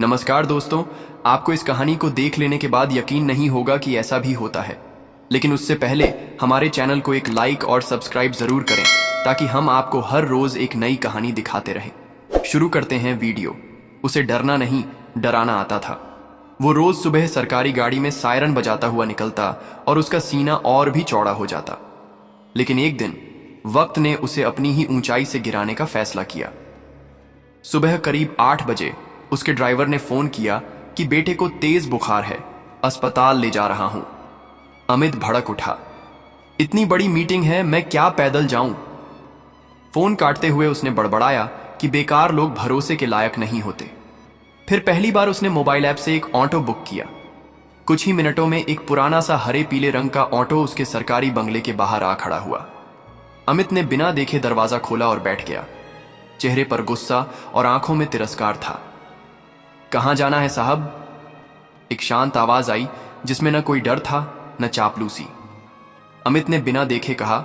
नमस्कार दोस्तों। आपको इस कहानी को देख लेने के बाद यकीन नहीं होगा कि ऐसा भी होता है, लेकिन उससे पहले हमारे चैनल को एक लाइक और सब्सक्राइब जरूर करें ताकि हम आपको हर रोज एक नई कहानी दिखाते रहें। शुरू करते हैं वीडियो। उसे डरना नहीं, डराना आता था। वो रोज सुबह सरकारी गाड़ी में सायरन बजाता हुआ निकलता और उसका सीना और भी चौड़ा हो जाता। लेकिन एक दिन वक्त ने उसे अपनी ही ऊंचाई से गिराने का फैसला किया। सुबह करीब 8 बजे उसके ड्राइवर ने फोन किया कि बेटे को तेज बुखार है, अस्पताल ले जा रहा हूं। अमित भड़क उठा। इतनी बड़ी मीटिंग है, मैं क्या पैदल जाऊं? फोन काटते हुए उसने बड़बड़ाया कि बेकार लोग भरोसे के लायक नहीं होते। फिर पहली बार उसने मोबाइल ऐप से एक ऑटो बुक किया। कुछ ही मिनटों में एक पुराना सा हरे पीले रंग का ऑटो उसके सरकारी बंगले के बाहर आ खड़ा हुआ। अमित ने बिना देखे दरवाजा खोला और बैठ गया। चेहरे पर गुस्सा और आंखों में तिरस्कार था। कहां जाना है साहब? एक शांत आवाज आई जिसमें न कोई डर था न चापलूसी। अमित ने बिना देखे कहा,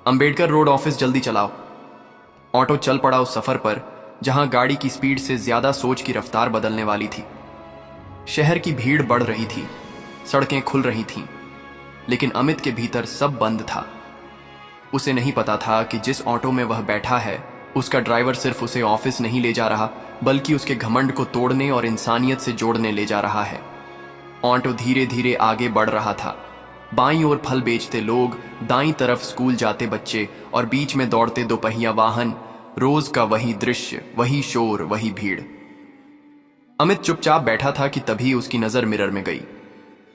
अंबेडकर रोड ऑफिस, जल्दी चलाओ। ऑटो चल पड़ा उस सफर पर जहां गाड़ी की स्पीड से ज्यादा सोच की रफ्तार बदलने वाली थी। शहर की भीड़ बढ़ रही थी, सड़कें खुल रही थीं, लेकिन अमित के भीतर सब बंद था। उसे नहीं पता था कि जिस ऑटो में वह बैठा है उसका ड्राइवर सिर्फ उसे ऑफिस नहीं ले जा रहा, बल्कि उसके घमंड को तोड़ने और इंसानियत से जोड़ने ले जा रहा है। ऑटो धीरे धीरे आगे बढ़ रहा था। बाईं ओर फल बेचते लोग, दाईं तरफ स्कूल जाते बच्चे और बीच में दौड़ते दोपहिया वाहन। रोज का वही दृश्य, वही शोर, वही भीड़। अमित चुपचाप बैठा था कि तभी उसकी नजर मिरर में गई।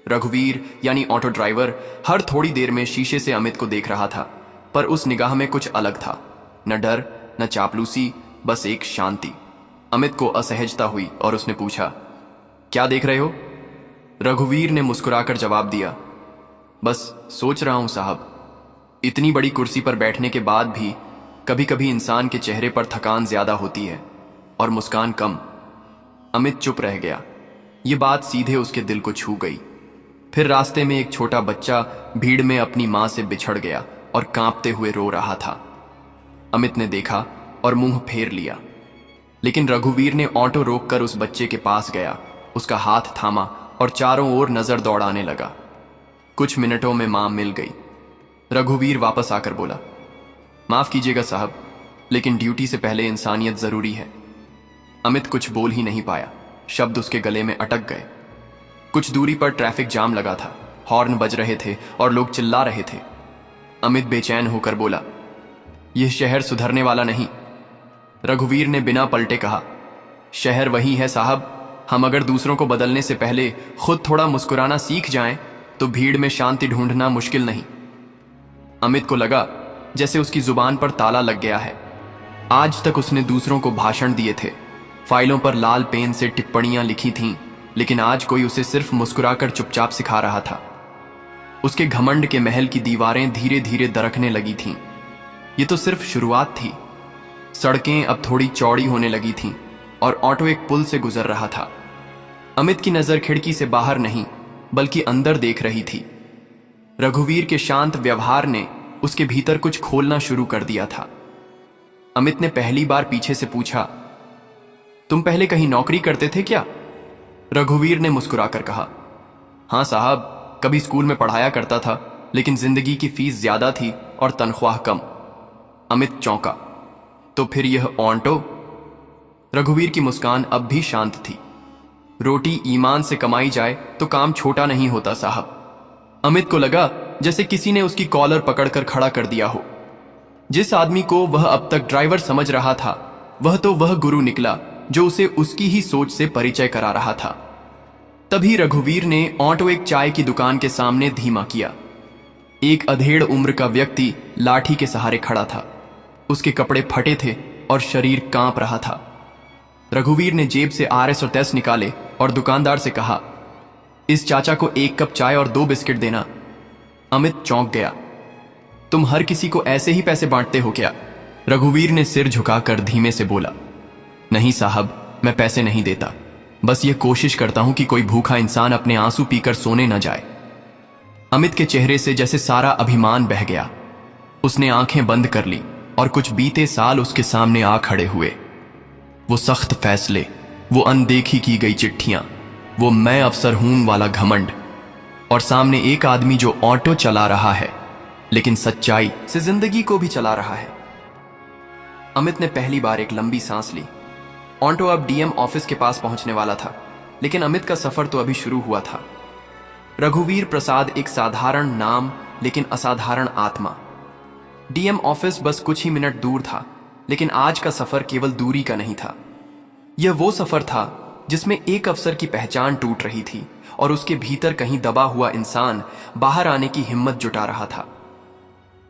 रघुवीर यानी ऑटो ड्राइवर हर थोड़ी देर में शीशे से अमित को देख रहा था, पर उस निगाह में कुछ अलग था। न डर न चापलूसी, बस एक शांति। अमित को असहजता हुई और उसने पूछा, क्या देख रहे हो? रघुवीर ने मुस्कुराकर जवाब दिया, बस सोच रहा हूं साहब। इतनी बड़ी कुर्सी पर बैठने के बाद भी कभी कभी इंसान के चेहरे पर थकान ज्यादा होती है और मुस्कान कम। अमित चुप रह गया। ये बात सीधे उसके दिल को छू गई। फिर रास्ते में एक छोटा बच्चा भीड़ में अपनी मां से बिछड़ गया और कांपते हुए रो रहा था। अमित ने देखा और मुंह फेर लिया, लेकिन रघुवीर ने ऑटो रोककर उस बच्चे के पास गया, उसका हाथ थामा और चारों ओर नजर दौड़ाने लगा। कुछ मिनटों में मां मिल गई। रघुवीर वापस आकर बोला, माफ कीजिएगा साहब, लेकिन ड्यूटी से पहले इंसानियत जरूरी है। अमित कुछ बोल ही नहीं पाया, शब्द उसके गले में अटक गए। कुछ दूरी पर ट्रैफिक जाम लगा था, हॉर्न बज रहे थे और लोग चिल्ला रहे थे। अमित बेचैन होकर बोला, यह शहर सुधरने वाला नहीं। रघुवीर ने बिना पलटे कहा, शहर वही है साहब। हम अगर दूसरों को बदलने से पहले खुद थोड़ा मुस्कुराना सीख जाएं तो भीड़ में शांति ढूंढना मुश्किल नहीं। अमित को लगा जैसे उसकी जुबान पर ताला लग गया है। आज तक उसने दूसरों को भाषण दिए थे, फाइलों पर लाल पेन से टिप्पणियां लिखी थीं, लेकिन आज कोई उसे सिर्फ मुस्कुराकर चुपचाप सिखा रहा था। उसके घमंड के महल की दीवारें धीरे धीरे दरकने लगी थीं। ये तो सिर्फ शुरुआत थी। सड़कें अब थोड़ी चौड़ी होने लगी थीं और ऑटो एक पुल से गुजर रहा था। अमित की नजर खिड़की से बाहर नहीं बल्कि अंदर देख रही थी। रघुवीर के शांत व्यवहार ने उसके भीतर कुछ खोलना शुरू कर दिया था। अमित ने पहली बार पीछे से पूछा, तुम पहले कहीं नौकरी करते थे क्या? रघुवीर ने मुस्कुराकर कहा, हां साहब, कभी स्कूल में पढ़ाया करता था, लेकिन जिंदगी की फीस ज्यादा थी और तनख्वाह कम। अमित चौंका, तो फिर यह ऑटो? रघुवीर की मुस्कान अब भी शांत थी। रोटी ईमान से कमाई जाए तो काम छोटा नहीं होता साहब। अमित को लगा जैसे किसी ने उसकी कॉलर पकड़कर खड़ा कर दिया हो। जिस आदमी को वह अब तक ड्राइवर समझ रहा था, वह गुरु निकला जो उसे उसकी ही सोच से परिचय करा रहा था। तभी रघुवीर ने ऑटो एक चाय की दुकान के सामने धीमा किया। एक अधेड़ उम्र का व्यक्ति लाठी के सहारे खड़ा था। उसके कपड़े फटे थे और शरीर कांप रहा था। रघुवीर ने जेब से RS और टेस्ट निकाले और दुकानदार से कहा, इस चाचा को 1 कप चाय और 2 बिस्किट देना। अमित चौंक गया, तुम हर किसी को ऐसे ही पैसे बांटते हो क्या? रघुवीर ने सिर झुकाकर धीमे से बोला, नहीं साहब, मैं पैसे नहीं देता, बस ये कोशिश करता हूं कि कोई भूखा इंसान अपने आंसू पीकर सोने न जाए। अमित के चेहरे से जैसे सारा अभिमान बह गया। उसने आंखें बंद कर ली और कुछ बीते साल उसके सामने आ खड़े हुए। वो सख्त फैसले, वो अनदेखी की गई चिट्ठियां, वो मैं अफसर हूं वाला घमंड, और सामने एक आदमी जो ऑटो चला रहा है लेकिन सच्चाई से जिंदगी को भी चला रहा है। अमित ने पहली बार एक लंबी सांस ली। ऑटो अब डीएम ऑफिस के पास पहुंचने वाला था, लेकिन अमित का सफर तो अभी शुरू हुआ था। रघुवीर प्रसाद एक साधारण नाम लेकिन असाधारण आत्मा। डीएम ऑफिस बस कुछ ही मिनट दूर था, लेकिन आज का सफर केवल दूरी का नहीं था। यह वो सफर था जिसमें एक अफसर की पहचान टूट रही थी और उसके भीतर कहीं दबा हुआ इंसान बाहर आने की हिम्मत जुटा रहा था।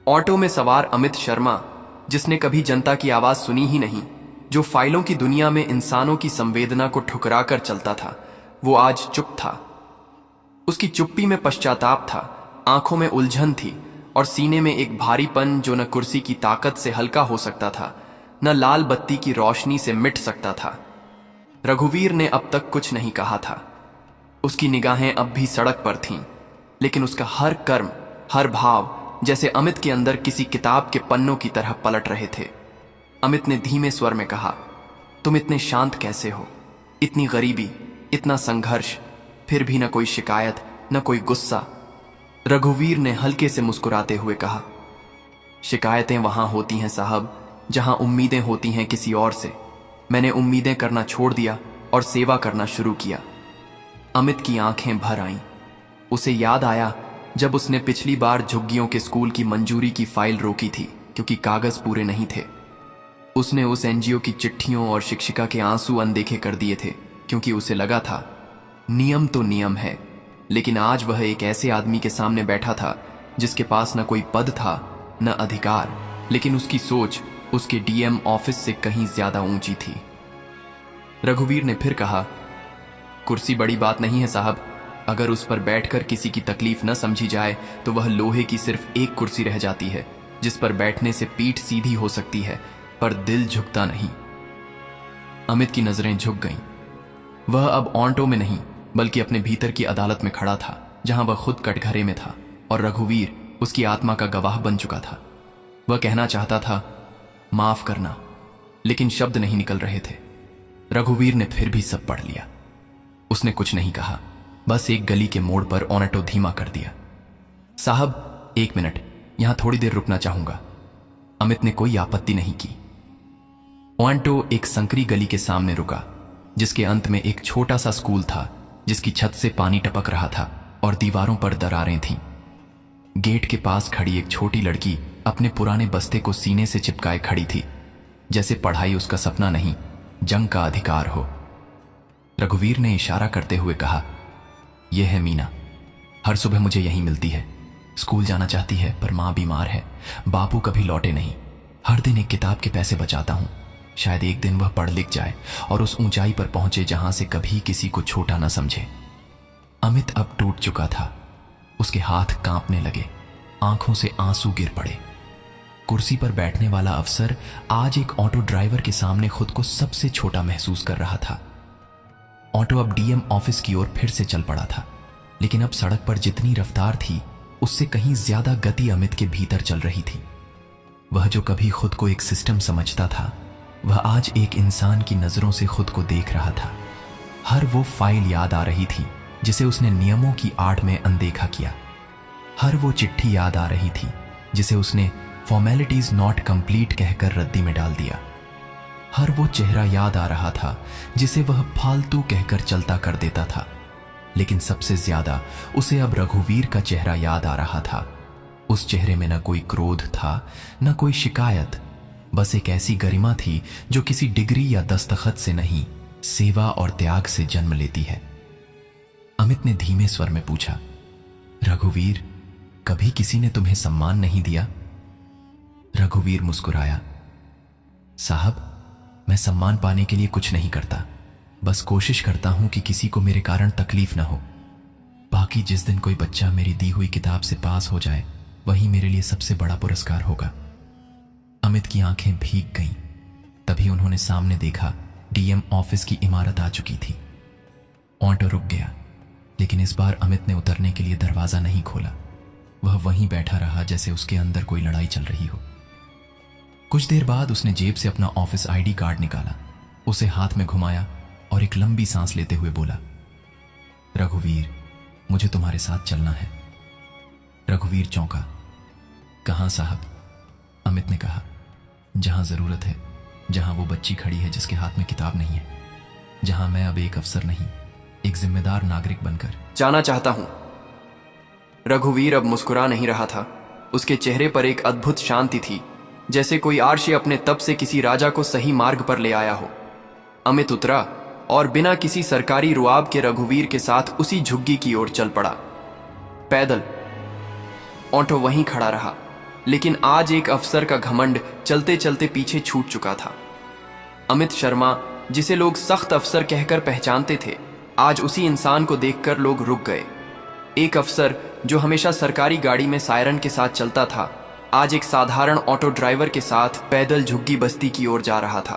ऑटो में सवार अमित शर्मा, जिसने कभी जनता की आवाज सुनी ही नहीं, जो फाइलों की दुनिया में इंसानों की संवेदना को ठुकरा कर चलता था, वो आज चुप था। उसकी चुप्पी में पश्चाताप था, आंखों में उलझन थी और सीने में एक भारीपन जो न कुर्सी की ताकत से हल्का हो सकता था, न लाल बत्ती की रोशनी से मिट सकता था। रघुवीर ने अब तक कुछ नहीं कहा था। उसकी निगाहें अब भी सड़क पर थीं, लेकिन उसका हर कर्म, हर भाव जैसे अमित के अंदर किसी किताब के पन्नों की तरह पलट रहे थे। अमित ने धीमे स्वर में कहा, तुम इतने शांत कैसे हो? इतनी गरीबी, इतना संघर्ष, फिर भी न कोई शिकायत, न कोई गुस्सा। रघुवीर ने हल्के से मुस्कुराते हुए कहा, शिकायतें वहां होती हैं साहब जहां उम्मीदें होती हैं किसी और से। मैंने उम्मीदें करना छोड़ दिया और सेवा करना शुरू किया। अमित की आंखें भर आईं। उसे याद आया जब उसने पिछली बार झुग्गियों के स्कूल की मंजूरी की फाइल रोकी थी क्योंकि कागज पूरे नहीं थे। उसने उस एनजीओ की चिट्ठियों और शिक्षिका के आंसू अनदेखे कर दिए थे क्योंकि उसे लगा था नियम तो नियम है, लेकिन आज वह एक ऐसे आदमी के सामने बैठा था जिसके पास न कोई पद था न अधिकार, लेकिन उसकी सोच उसके डीएम ऑफिस से कहीं ज्यादा ऊंची थी। रघुवीर ने फिर कहा, कुर्सी बड़ी बात नहीं है साहब। अगर उस पर बैठकर किसी की तकलीफ न समझी जाए तो वह लोहे की सिर्फ एक कुर्सी रह जाती है जिस पर बैठने से पीठ सीधी हो सकती है पर दिल झुकता नहीं। अमित की नजरें झुक गईं। वह अब ऑटो में नहीं बल्कि अपने भीतर की अदालत में खड़ा था, जहां वह खुद कटघरे में था और रघुवीर उसकी आत्मा का गवाह बन चुका था। वह कहना चाहता था, माफ करना, लेकिन शब्द नहीं निकल रहे थे। रघुवीर ने फिर भी सब पढ़ लिया। उसने कुछ नहीं कहा, बस एक गली के मोड़ पर ऑटो धीमा कर दिया। साहब, 1 मिनट, यहां थोड़ी देर रुकना चाहूंगा। अमित ने कोई आपत्ति नहीं की। ऑटो एक संकरी गली के सामने रुका, जिसके अंत में एक छोटा सा स्कूल था, जिसकी छत से पानी टपक रहा था और दीवारों पर दरारें थीं। गेट के पास खड़ी एक छोटी लड़की अपने पुराने बस्ते को सीने से चिपकाए खड़ी थी, जैसे पढ़ाई उसका सपना नहीं, जंग का अधिकार हो। रघुवीर ने इशारा करते हुए कहा, यह है मीना। हर सुबह मुझे यहीं मिलती है। स्कूल जाना चाहती है पर मां बीमार है, बापू कभी लौटे नहीं। हर दिन एक किताब के पैसे बचाता हूं। शायद एक दिन वह पढ़ लिख जाए और उस ऊंचाई पर पहुंचे जहां से कभी किसी को छोटा न समझे। अमित अब टूट चुका था। उसके हाथ कांपने लगे, आंखों से आंसू गिर पड़े। कुर्सी पर बैठने वाला अफसर आज एक ऑटो ड्राइवर के सामने खुद को सबसे छोटा महसूस कर रहा था। ऑटो अब डीएम ऑफिस की ओर फिर से चल पड़ा था, लेकिन अब सड़क पर जितनी रफ्तार थी उससे कहीं ज्यादा गति अमित के भीतर चल रही थी। वह जो कभी खुद को एक सिस्टम समझता था, वह आज एक इंसान की नजरों से खुद को देख रहा था। हर वो फाइल याद आ रही थी जिसे उसने नियमों की आड़ में अनदेखा किया। हर वो चिट्ठी याद आ रही थी जिसे उसने फॉर्मेलिटीज नॉट कंप्लीट कहकर रद्दी में डाल दिया। हर वो चेहरा याद आ रहा था जिसे वह फालतू कहकर चलता कर देता था, लेकिन सबसे ज्यादा उसे अब रघुवीर का चेहरा याद आ रहा था। उस चेहरे में न कोई क्रोध था, न कोई शिकायत, बस एक ऐसी गरिमा थी जो किसी डिग्री या दस्तखत से नहीं, सेवा और त्याग से जन्म लेती है। अमित ने धीमे स्वर में पूछा, रघुवीर, कभी किसी ने तुम्हें सम्मान नहीं दिया? रघुवीर मुस्कुराया, साहब, मैं सम्मान पाने के लिए कुछ नहीं करता, बस कोशिश करता हूं कि किसी को मेरे कारण तकलीफ ना हो। बाकी जिस दिन कोई बच्चा मेरी दी हुई किताब से पास हो जाए, वही मेरे लिए सबसे बड़ा पुरस्कार होगा। अमित की आंखें भीग गईं। तभी उन्होंने सामने देखा, डीएम ऑफिस की इमारत आ चुकी थी। ऑटो रुक गया, लेकिन इस बार अमित ने उतरने के लिए दरवाजा नहीं खोला। वह वहीं बैठा रहा जैसे उसके अंदर कोई लड़ाई चल रही हो। कुछ देर बाद उसने जेब से अपना ऑफिस आईडी कार्ड निकाला, उसे हाथ में घुमाया और एक लंबी सांस लेते हुए बोला, रघुवीर, मुझे तुम्हारे साथ चलना है। रघुवीर चौंका। कहां साहब? अमित ने कहा, जहां जरूरत है, जहां वो बच्ची खड़ी है जिसके हाथ में किताब नहीं है, जहां मैं अब एक अफसर नहीं, एक जिम्मेदार नागरिक बनकर जाना चाहता हूं। रघुवीर अब मुस्कुरा नहीं रहा था। उसके चेहरे पर एक अद्भुत शांति थी, जैसे कोई आर्षी अपने तप से किसी राजा को सही मार्ग पर ले आया हो। अमित उतरा और बिना किसी सरकारी रुआब के रघुवीर के साथ उसी झुग्गी की ओर चल पड़ा। पैदल। ऑटो वहीं खड़ा रहा, लेकिन आज एक अफसर का घमंड चलते चलते पीछे छूट चुका था। अमित शर्मा, जिसे लोग सख्त अफसर कहकर पहचानते थे, आज उसी इंसान को देखकर लोग रुक गए। एक अफसर जो हमेशा सरकारी गाड़ी में सायरन के साथ चलता था, आज एक साधारण ऑटो ड्राइवर के साथ पैदल झुग्गी बस्ती की ओर जा रहा था।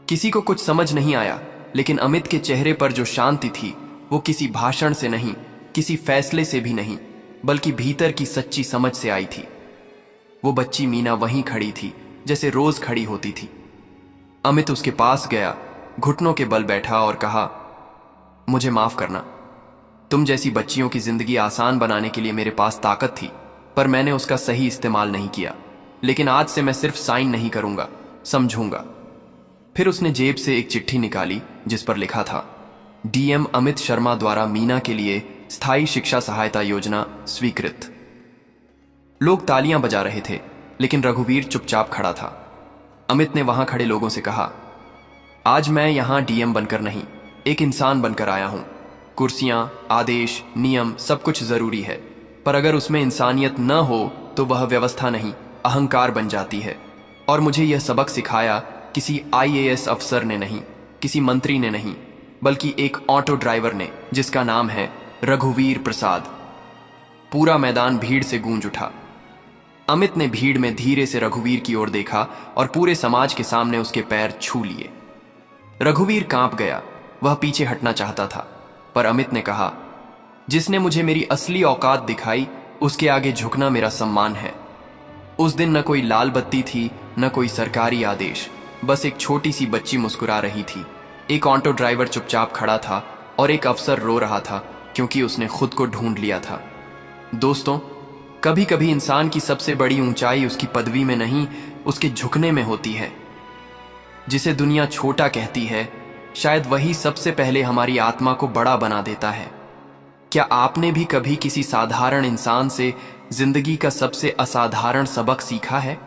किसी को कुछ समझ नहीं आया, लेकिन अमित के चेहरे पर जो शांति थी वो किसी भाषण से नहीं, किसी फैसले से भी नहीं, बल्कि भीतर की सच्ची समझ से आई थी। वो बच्ची मीना वहीं खड़ी थी जैसे रोज खड़ी होती थी। अमित उसके पास गया, घुटनों के बल बैठा और कहा, मुझे माफ करना। तुम जैसी बच्चियों की जिंदगी आसान बनाने के लिए मेरे पास ताकत थी, पर मैंने उसका सही इस्तेमाल नहीं किया। लेकिन आज से मैं सिर्फ साइन नहीं करूंगा, समझूंगा। फिर उसने जेब से एक चिट्ठी निकाली जिस पर लिखा था, डीएम अमित शर्मा द्वारा मीना के लिए स्थायी शिक्षा सहायता योजना स्वीकृत। लोग तालियां बजा रहे थे, लेकिन रघुवीर चुपचाप खड़ा था। अमित ने वहां खड़े लोगों से कहा, आज मैं यहां डीएम बनकर नहीं, एक इंसान बनकर आया हूं। कुर्सियां, आदेश, नियम सब कुछ जरूरी है, पर अगर उसमें इंसानियत न हो तो वह व्यवस्था नहीं, अहंकार बन जाती है। और मुझे यह सबक सिखाया किसी आईएएस अफसर ने नहीं, किसी मंत्री ने नहीं, बल्कि एक ऑटो ड्राइवर ने, जिसका नाम है रघुवीर प्रसाद। पूरा मैदान भीड़ से गूंज उठा। अमित ने भीड़ में धीरे से रघुवीर की ओर देखा और पूरे समाज के सामने उसके पैर छू लिए। रघुवीर कांप गया। वह पीछे हटना चाहता था, पर अमित ने कहा, जिसने मुझे मेरी असली औकात दिखाई, उसके आगे झुकना मेरा सम्मान है। उस दिन न कोई लाल बत्ती थी, न कोई सरकारी आदेश, बस एक छोटी सी बच्ची मुस्कुरा रही थी, एक ऑटो ड्राइवर चुपचाप खड़ा था और एक अफसर रो रहा था क्योंकि उसने खुद को ढूंढ लिया था। दोस्तों, कभी कभी इंसान की सबसे बड़ी ऊंचाई उसकी पदवी में नहीं, उसके झुकने में होती है। जिसे दुनिया छोटा कहती है, शायद वही सबसे पहले हमारी आत्मा को बड़ा बना देता है। क्या आपने भी कभी किसी साधारण इंसान से जिंदगी का सबसे असाधारण सबक सीखा है?